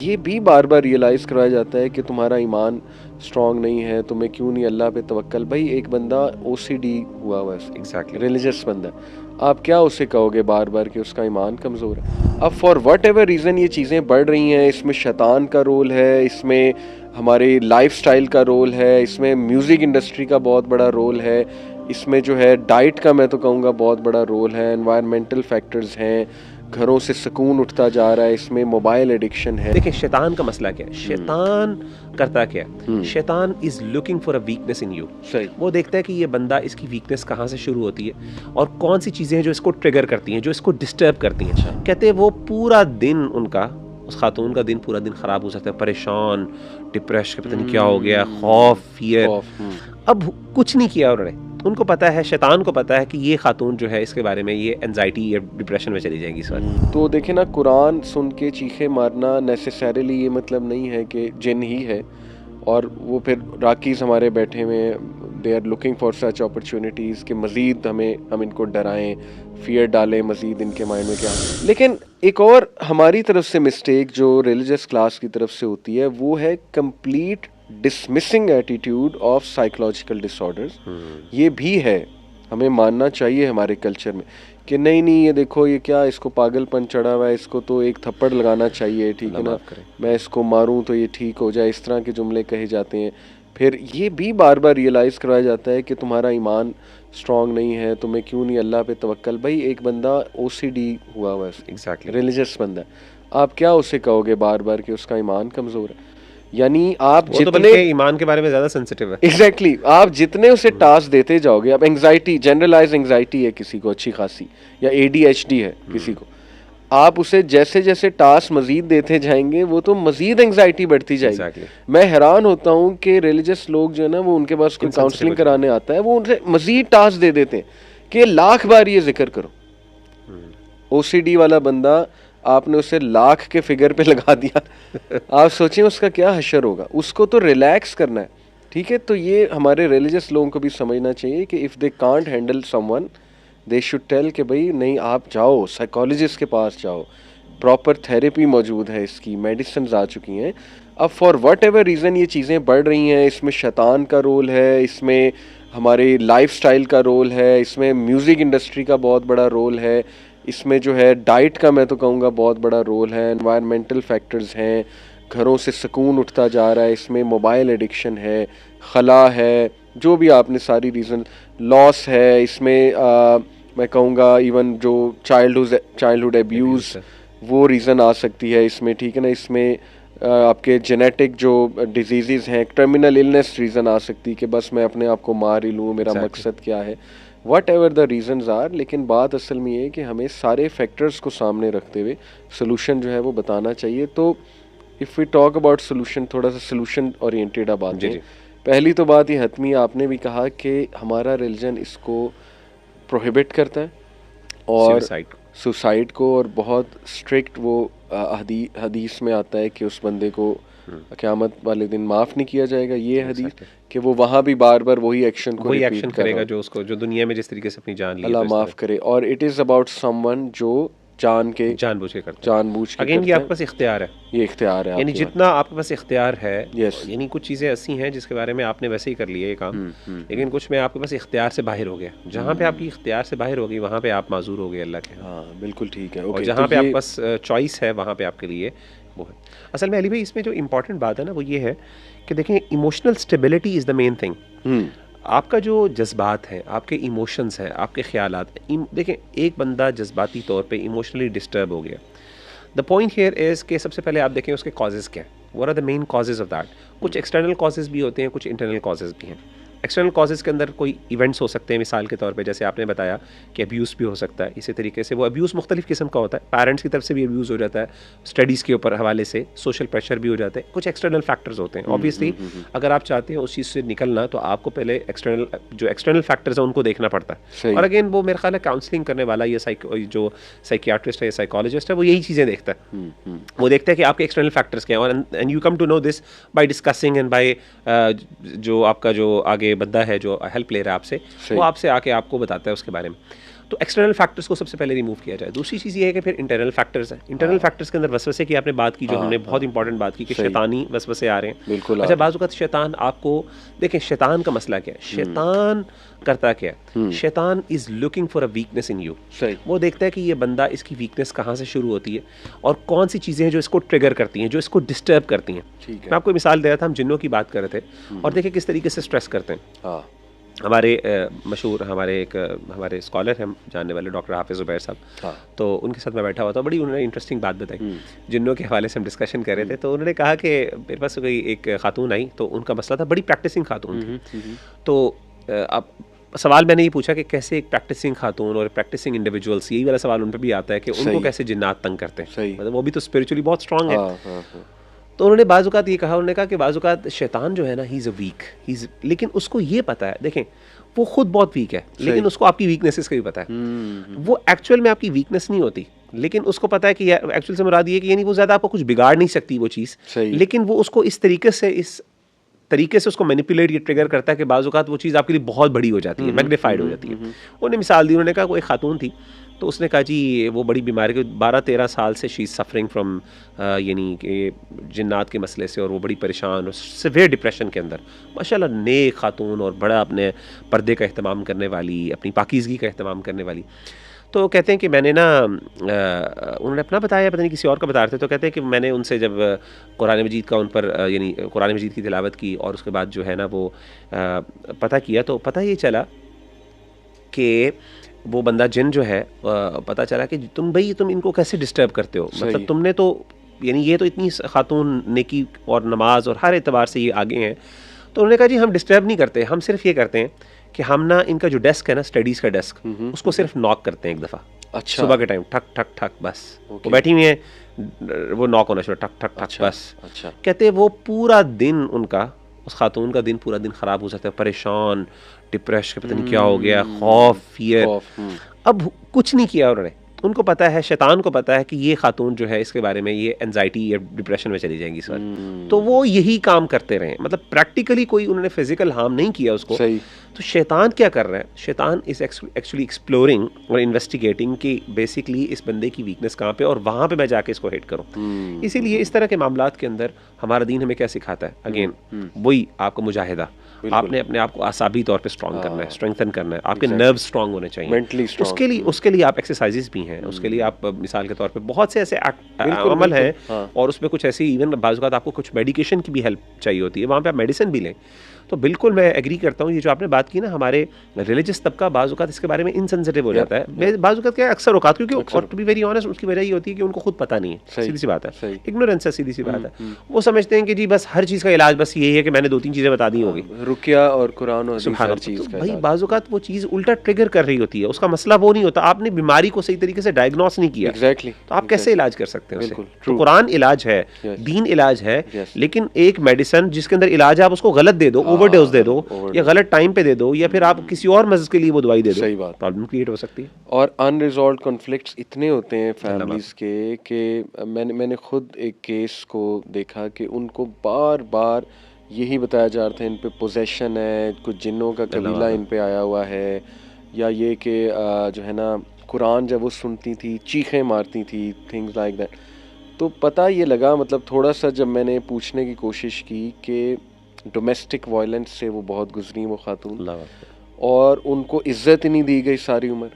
ये भी बार बार रियलाइज़ करवाया जाता है कि तुम्हारा ईमान स्ट्रांग नहीं है, तुम्हें क्यों नहीं अल्लाह पे तवक्कल। भाई एक बंदा ओसीडी हुआ है, एग्जैक्टली। रिलीजियस बंदा है, आप क्या उसे कहोगे बार बार कि उसका ईमान कमज़ोर है। अब फॉर वट एवर रीज़न ये चीज़ें बढ़ रही हैं, इसमें शैतान का रोल है, इसमें हमारे लाइफस्टाइल का रोल है, इसमें म्यूज़िक इंडस्ट्री का बहुत बड़ा रोल है, इसमें जो है डाइट का मैं तो कहूँगा बहुत बड़ा रोल है, एनवायरमेंटल फैक्टर्स हैं, घरों से सुकून उठता जा रहा है, इसमें मोबाइल एडिक्शन है। देखिए शैतान का मसला क्या है, शैतान करता क्या है, शैतान is looking for a weakness in you. सही। वो देखता है कि ये बंदा, इसकी वीकनेस कहाँ से शुरू होती है और कौन सी चीज़ें हैं जो इसको ट्रिगर करती हैं, जो इसको डिस्टर्ब करती हैं। अच्छा। कहते हैं वो पूरा दिन उनका, उस खातून का दिन पूरा दिन ख़राब हो सकता है, परेशान, डिप्रेशन, पता नहीं क्या हो गया, खौफ, फियर। अब कुछ नहीं किया उन्होंने, उनको पता है, शैतान को पता है कि ये खातून जो है इसके बारे में ये एंजाइटी या डिप्रेशन में चली जाएगी इस वक्त। तो देखे ना, कुरान सुन के चीखे मारना नेसेसरीली ये मतलब नहीं है कि जिन ही है, और वो फिर राकीज हमारे बैठे हुए they are looking for such opportunities कि मज़ीद हम इनको डराएं, फियर डालें मज़ीद इनके माइंड में क्या। लेकिन एक और हमारी तरफ से मिस्टेक जो रिलीजियस क्लास की तरफ से होती है वो है complete dismissing attitude of psychological disorders. ये भी है, हमें मानना चाहिए हमारे कल्चर में कि नहीं नहीं ये देखो ये क्या, इसको पागलपन चढ़ा हुआ है, इसको तो एक थप्पड़ लगाना चाहिए, ठीक है ना, मैं इसको मारूं तो ये ठीक हो जाए, इस तरह के जुमले कहे जाते हैं। फिर ये भी बार बार रियलाइज़ करवाया जाता है कि तुम्हारा ईमान स्ट्रांग नहीं है, तुम्हें क्यों नहीं अल्लाह पे तवक्कल। भाई एक बंदा ओसीडी हुआ है, एग्जैक्टली। रिलीजियस बंदा है, आप क्या उसे कहोगे बार बार कि उसका ईमान कमज़ोर है। यानी आप वो तो जितने बल्कि ईमान के बारे में ज़्यादा सेंसिटिव है। एग्जैक्टली आप जितने उसे टास्क देते जाओगे, अब एंग्जाइटी, जनरलाइज एंग्जाइटी है किसी को अच्छी खासी, या एडीएचडी है किसी को, आप उसे जैसे जैसे टास्क मजीद देते जाएंगे वो तो मजीद एंग्जाइटी बढ़ती जाएगी। एग्जैक्टली। मैं हैरान होता हूँ कि रिलीजियस लोग जो है ना, वो उनके पास कोई काउंसलिंग कराने आता है, वो उनसे मजीद टास्क दे देते हैं कि लाख बार ये जिक्र करो। ओसीडी वाला बंदा, आपने उसे लाख के फिगर पे लगा दिया, आप सोचें उसका क्या हशर होगा। उसको तो रिलैक्स करना है, ठीक है। तो ये हमारे रिलीजियस लोगों को भी समझना चाहिए कि if they can't handle someone they should tell कि भाई नहीं, आप जाओ साइकोलॉजिस्ट के पास जाओ, प्रॉपर थेरेपी मौजूद है, इसकी मेडिसिन आ चुकी हैं। अब फॉर वट एवर रीज़न ये चीज़ें बढ़ रही हैं, इसमें शैतान का रोल है, इसमें हमारे लाइफस्टाइल का रोल है, इसमें म्यूज़िक इंडस्ट्री का बहुत बड़ा रोल है, इसमें जो है डाइट का मैं तो कहूँगा बहुत बड़ा रोल है, एनवायरमेंटल फैक्टर्स हैं, घरों से सुकून उठता जा रहा है, इसमें मोबाइल एडिक्शन है, खला है, जो भी आपने सारी रीज़न, लॉस है, इसमें मैं कहूँगा इवन जो चाइल्डहुड एब्यूज़, वो रीज़न आ सकती है इसमें, ठीक है ना। इसमें आपके जेनेटिक जो डिजीज़ हैं, टर्मिनल इलनेस रीज़न आ सकती है कि बस मैं अपने आप को मार ही लूँ, मेरा मकसद क्या है, whatever the reasons are. लेकिन बात असल में ये है कि हमें सारे फैक्टर्स को सामने रखते हुए सोल्यूशन जो है वो बताना चाहिए। तो if we talk about solution, थोड़ा सा सोल्यूशन ओरिएंटेड अब आते हैं। पहली तो बात ये हतमी आपने भी कहा कि हमारा रिलीजन इसको प्रोहिबिट करता है, और सुसाइड को, और बहुत स्ट्रिक्ट वो हदीस में आता है कि उस बंदे को क़यामत वाले दिन माफ़ नहीं किया जाएगा। ये हदीस कि वो वहाँ भी बार बार वही एक्शन को रिपीट करेगा जो उसको, जो दुनिया में जिस तरीके से अपनी जान ली, अल्लाह माफ़ करे। और इट इज़ अबाउट समवन जो जानबूझ के अगेन ये आपके पास इख्तियार है, ये इख्तियार है, यानी जितना आपके पास इख्तियार है, यानी कुछ चीज़ें ऐसी हैं जिसके बारे में आपने वैसे ही कर लिया ये काम, लेकिन कुछ में आपके पास इख्तियार से बाहर हो गया। जहाँ पे आपकी इख्तियार से बाहर हो गई वहाँ पे आप माजूर हो गए अल्लाह के। हाँ बिल्कुल ठीक है। और जहाँ पे आपके पास चॉइस है वहाँ पे आपके लिए वो है। असल में अली भाई इसमें जो इम्पोर्टेंट बात है ना वो ये है कि देखें, emotional stability is the main thing. आपका जो जज्बात हैं, आपके इमोशंस हैं, आपके ख्यालात, देखें एक बंदा जज्बाती तौर पे इमोशनली डिस्टर्ब हो गया, द पॉइंट हियर इज़ कि सबसे पहले आप देखें उसके कॉजेज़ क्या हैं, what are the main causes of that. कुछ एक्सटर्नल कॉजेज़ भी होते हैं, कुछ इंटरनल कॉजेज़ भी हैं। एक्सटर्नल कॉजेज़ के अंदर कोई इवेंट्स हो सकते हैं, मिसाल के तौर पे जैसे आपने बताया कि अब्यूज़ भी हो सकता है। इसी तरीके से वो अब्यूज़ मुख्तलिफ़ किस्म का होता है, पेरेंट्स की तरफ से भी अब्यूज़ हो जाता है, स्टडीज़ के ऊपर हवाले से सोशल प्रेशर भी हो जाते हैं, कुछ एक्सटर्नल फैक्टर्स होते हैं। ऑब्वियसली अगर आप चाहते हैं उस चीज़ से निकलना तो आपको पहले एक्सटर्नल फैक्टर्स हैं उनको देखना पड़ता है। और अगेन वो मेरे ख्याल है काउंसलिंग करने वाला या जो साइकियाट्रिस्ट है या साइकोलॉजिस्ट है वो यही चीज़ें देखता है। वो देखता है कि आपके एक्सटर्नल फैक्टर्स क्या हैं, और and you come to know this by discussing and by जो आपका जो आगे बंदा है जो हेल्प ले रहा है आपसे, वो आपसे आके आपको बताता है उसके बारे में। तो एक्सटर्नल फैक्टर्स को सबसे पहले रिमूव किया जाए। दूसरी चीज़ ये है कि फिर इंटरनल फैक्टर्स हैं। इंटरनल फैक्टर्स के अंदर वसवसे की आपने बात की, जो हमने बहुत इंपॉर्टेंट बात की कि शैतानी वसवसे आ रहे हैं। बिल्कुल। अच्छा, बाज़ वक़्त शैतान आपको देखें, शैतान का मसला क्या है, शैतान करता क्या है, शैतान is looking for a weakness in you. सही। वो देखता है कि ये बंदा, इसकी वीकनेस कहाँ से शुरू होती है और कौन सी चीज़ें हैं जो इसको ट्रिगर करती हैं, जो इसको डिस्टर्ब करती हैं। मैं आपको मिसाल दे रहा था, हम जिन्नों की बात कर रहे थे और देखिए किस तरीके से स्ट्रेस करते हैं। हाँ। हमारे मशहूर हमारे स्कॉलर हैं जानने वाले, डॉक्टर हाफिज़ ज़ुबैर साहब। हाँ। तो उनके साथ मैं बैठा हुआ था, बड़ी उन्होंने इंटरेस्टिंग बात बताई जिन्नों के हवाले से हम डिस्कशन कर रहे थे। तो उन्होंने कहा कि मेरे पास कोई एक खातून आई, तो उनका मसला था, बड़ी प्रैक्टिसिंग खातून थी। तो अब सवाल मैंने ये पूछा कि कैसे एक प्रैक्टिसिंग खातून और प्रैक्टिसिंग इंडिविजुअल्स, यही वाला सवाल उन पर भी आता है कि उनको कैसे जिन्नात तंग करते हैं, मतलब वो भी तो स्पिरिचुअली बहुत स्ट्रांग है। तो उन्होंने बाज़-औक़ात ये कहा, उन्होंने कहा कि बाज़-औक़ात शैतान जो है ना, ही इज़ अ वीक, लेकिन उसको ये पता है, देखें वो खुद बहुत वीक है, लेकिन उसको आपकी वीकनेसेस का भी पता है। वो एक्चुअल में आपकी वीकनेस नहीं होती, लेकिन उसको पता है कि एक्चुअल से मुराद ये है कि यानी वो ज़्यादा आपको कुछ बिगाड़ नहीं सकती वो चीज़, लेकिन वो उसको इस तरीके से उसको मैनिपुलेट या ट्रिगर करता है कि बाज़ औक़ात वो चीज़ आपके लिए बहुत बड़ी हो जाती है, मैग्नीफाइड हो जाती है। उन्होंने मिसाल दी, उन्होंने कहा कोई खातून थी, तो उसने कहा जी वो बड़ी बीमारी के 12-13 साल से शी इज़ सफरिंग फ्रॉम यानी कि जिन्नात के मसले से, और वो बड़ी परेशान और सिवियर डिप्रेशन के अंदर। माशाल्लाह नेक खातून और बड़ा अपने पर्दे का एहतमाम करने वाली, अपनी पाकीज़गी का एहतमाम करने वाली। तो कहते हैं कि मैंने ना उन्होंने अपना बताया, पता नहीं किसी और का बता रहे थे, तो कहते हैं कि मैंने उनसे जब कुरान मजीद का उन पर यानी कुरान मजीद की तिलावत की और उसके बाद जो है ना वो पता किया, तो पता ये चला कि वो बंदा जिन जो है पता चला कि तुम इनको कैसे डिस्टर्ब करते हो, मतलब तुमने तो यानी ये तो इतनी खातून नेकी और नमाज और हर एतबार से ये आगे हैं। तो उन्होंने कहा जी हम डिस्टर्ब नहीं करते, हम सिर्फ ये करते हैं कि हम ना इनका जो डेस्क है ना, स्टडीज़ का डेस्क, उसको सिर्फ नॉक करते हैं एक दफ़ा। अच्छा। सुबह के टाइम ठक ठक ठक, बस वो बैठी हुई है, वो नॉक होना शुरू, ठक ठक ठक, बस। अच्छा। कहते हैं वो पूरा दिन उनका, उस खातून का दिन पूरा दिन ख़राब हो जाता है, परेशान, डिप्रेशन, पता नहीं क्या हो गया, खौफ, फियर। अब कुछ नहीं किया उन्होंने, उनको पता है, शैतान को पता है कि ये खातून जो है इसके बारे में ये एंजाइटी या डिप्रेशन में चली जाएंगी इस बार, तो वो यही काम करते रहे, मतलब प्रैक्टिकली कोई उन्होंने फिजिकल हार्म नहीं किया उसको। सही। तो शैतान क्या कर रहा है, शैतान इज एक्चुअली एक्सप्लोरिंग और इन्वेस्टिगेटिंग कि बेसिकली इस बंदे की वीकनेस कहाँ पे और वहाँ पे मैं जाके इसको हिट करूँ। इसीलिए इस तरह के मामलात के अंदर हमारा दीन हमें क्या सिखाता है, अगेन वही आपको मुजाहिदा, आपने अपने आप को आसाबी तौर पे स्ट्रॉन्ग करना है, स्ट्रेंथन करना है, आपके नर्व स्ट्रॉन्ग होने चाहिए, मेंटली स्ट्रॉन्ग। उसके लिए आप एक्सरसाइजेस भी हैं, उसके लिए आप मिसाल के तौर पे बहुत से ऐसे अमल हैं, और उसमें कुछ ऐसी इवन बाज़ औक़ात आपको कुछ मेडिकेशन की भी हेल्प चाहिए होती है, वहाँ पे आप मेडिसिन भी लें। तो बिल्कुल मैं एग्री करता हूँ, ये जो आपने बात की ना, हमारे रिलीजियस तबका बाज़ औक़ात इसके बारे में इनसेंसिटिव हो जाता है, बाज़ औक़ात क्या अक्सर औक़ात, क्योंकि और टू बी वेरी ऑनेस्ट उसकी वजह ये होती है कि उनको खुद पता नहीं है, सीधी सी बात है, इग्नोरेंस है, सीधी सी बात है। वो समझते हैं कि जी बस हर चीज़ का इलाज बस यही है कि मैंने 2-3 चीज़ें बता दी होगी, रुकिया और कुरान और हर चीज़ का। भाई बाज़ औक़ात वो चीज़ उल्टा ट्रिगर कर रही होती है, उसका मसला वो नहीं होता, आपने बीमारी को सही तरीके से डायग्नोस नहीं किया, एग्जैक्टली, तो आप कैसे इलाज कर सकते हैं उसे? तो कुरान इलाज है, दीन इलाज है, लेकिन एक मेडिसिन जिसके अंदर इलाज है आप उसको गलत दे दो, ओवरडोज दे दो, या गलत टाइम पे दे दो, या फिर आप किसी और मर्ज के लिए वो दवाई दे दो, सही बात, प्रॉब्लम क्रिएट हो सकती है। और अनरिजॉल्व्ड कॉन्फ्लिक्ट्स इतने होते हैं फैमिलीज के कि मैंने खुद एक केस को देखा कि उनको बार बार यही बताया जा रहा था इन पे पोजेशन है, कुछ जिन्नों का कबीला इन पे आया हुआ है, या ये कि जो है ना कुरान जब वो सुनती थी चीखें मारती थी, थिंग्स लाइक दैट। तो पता ये लगा, मतलब थोड़ा सा जब मैंने पूछने की कोशिश की कि डोमेस्टिक वायलेंस से वो बहुत गुजरी वो खातून, और उनको इज्जत ही नहीं दी गई सारी उम्र,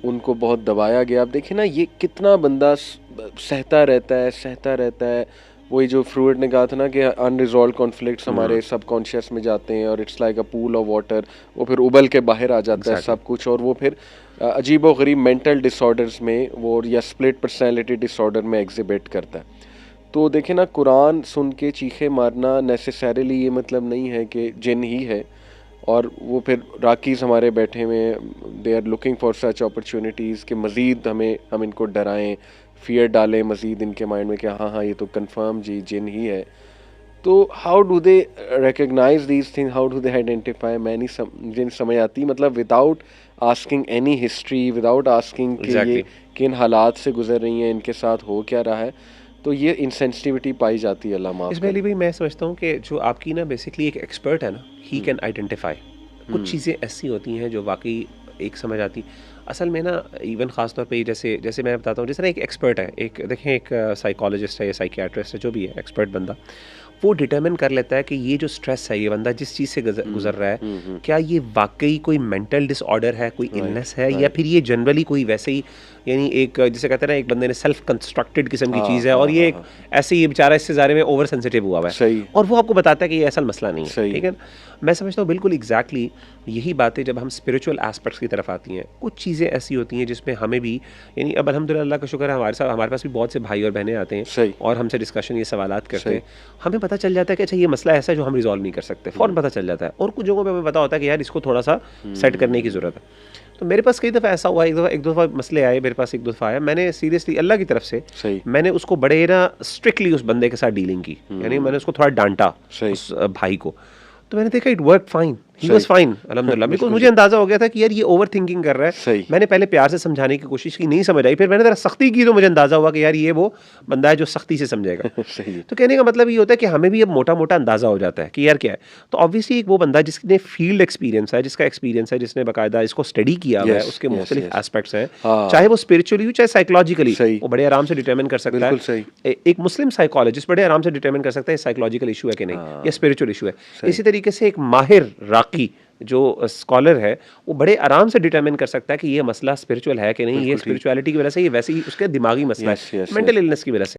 उनको बहुत दबाया गया। आप देखिए ना ये कितना बंदा सहता रहता है। वही जो फ्रूड ने कहा था ना कि अनरिजॉल्व कॉन्फ्लिक्ट्स हमारे सबकॉन्शियस में जाते हैं और it's like a pool of water, वो फिर उबल के बाहर आ जाता है सब कुछ, और वो फिर अजीब व गरीब मेंटल डिसऑर्डर्स में वो, या स्प्लिट पर्सनैलिटी डिसऑर्डर में एग्जिबिट करता है। तो देखे ना, कुरान सुन के चीखे मारना नेसेसरीली ये मतलब नहीं है कि जिन ही है, और वो फिर राकीज़ हमारे बैठे हुए, they are looking for such opportunities कि मज़ीद हम इनको डराएं, फियर डालें मज़ीद इनके माइंड में कि हाँ ये तो कंफर्म जी जिन ही है। तो how do they recognise these thing, how do they identify? मैं नहीं जिन समझ आती, मतलब without asking any history, without asking कि ये किन हालात से गुजर रही हैं, इनके साथ हो क्या रहा है, तो ये इंसेंसिटिविटी पाई जाती है। अल्लाह माफ़ करे। इसमें भी मैं समझता हूँ कि जो आपकी ना बेसिकली एक एक्सपर्ट है ना, ही कैन आइडेंटिफाई। कुछ चीज़ें ऐसी होती हैं जो वाकई एक समझ आती। असल में ना इवन ख़ास तौर पे जैसे जैसे मैं बताता हूँ, जैसे ना एक एक्सपर्ट है, एक देखें एक साइकोलॉजिस्ट है या साइकियाट्रिस्ट है, जो भी है एक्सपर्ट बंदा, वो डिटरमिन कर लेता है कि ये जो स्ट्रेस है, ये बंदा जिस चीज़ से गुजर रहा है, क्या ये वाकई कोई मेंटल डिसऑर्डर है, कोई इलनेस है, या फिर ये जनरली कोई वैसे ही, यानी एक जिसे कहते हैं ना, एक बंदे ने सेल्फ कंस्ट्रक्टेड किस्म की चीज़ है और ये एक ऐसे ही बेचारा इससे ज़्यादा में ओवर सेंसिटिव हुआ हुआ है, और वो आपको बताता है कि ये असल मसला नहीं है, ठीक है। मैं समझता हूँ बिल्कुल एग्जैक्टली यही बातें जब हम स्पिरिचुअल एस्पेक्ट्स की तरफ आती हैं, कुछ चीज़ें ऐसी होती हैं जिसमें हमें भी, यानी अब अल्हम्दुलिल्लाह अल्लाह का शुक्र है, हमारे पास भी बहुत से भाई और बहनें आते हैं और हमसे डिस्कशन, ये सवालात करते हैं, हमें पता चल जाता है कि अच्छा ये मसला ऐसा है जो हम रिजॉल्व नहीं कर सकते, फ़ौरन पता चल जाता है, और कुछ जगहों पे हमें पता होता है कि यार इसको थोड़ा सा सेट करने की ज़रूरत है। तो मेरे पास कई दफ़ा ऐसा हुआ, एक दो दफ़ा मसले आए मेरे पास, एक दो दफ़ा आया, मैंने सीरियसली अल्लाह की तरफ से मैंने उसको बड़े ना स्ट्रिक्टली उस बंदे के साथ डीलिंग की, यानी मैंने उसको थोड़ा डांटा उस भाई को, तो मैंने देखा it work fine, he was fine अल्हम्दुलिल्लाह, बिकॉज़ मुझे अंदाजा हो गया था कि यार ये ओवर थिंकिंग कर रहा है। मैंने पहले प्यार से समझाने की कोशिश की, नहीं समझ आई, फिर मैंने जरा सख्ती की तो मुझे अंदाजा हुआ कि यार ये वो बंदा है जो सख्ती से समझेगा। तो कहने का मतलब ये होता है कि हमें भी अब मोटा मोटा अंदाजा हो जाता है कि यार क्या है। तो ऑब्वियसली एक वो बंदा जिसने फील्ड एक्सपीरियंस है, जिसका एक्सपीरियंस है, जिसने बाकायदा इसको स्टडी किया हुआ है, उसके मुख्तलिफ एस्पेक्ट्स हैं, चाहे वो स्पिरिचुअली हो चाहे साइकोलॉजिकली, वो बड़े आराम से डिटरमिन कर सकता है। एक मुस्लिम साइकोलॉजिस्ट बड़े आराम से डिटरमिन कर सकता है साइकोलॉजिकल इशू है कि नहीं, या स्पिरिचुअल इशू है। इसी तरीके से एक माहिर राकी जो स्कॉलर है, वो बड़े आराम से डिटरमिन कर सकता है कि ये मसला स्पिरिचुअल है कि नहीं, ये स्पिरिचुअलिटी की वजह से, ये वैसे ही उसके दिमागी मसला है, मेंटल इलनेस की वजह से।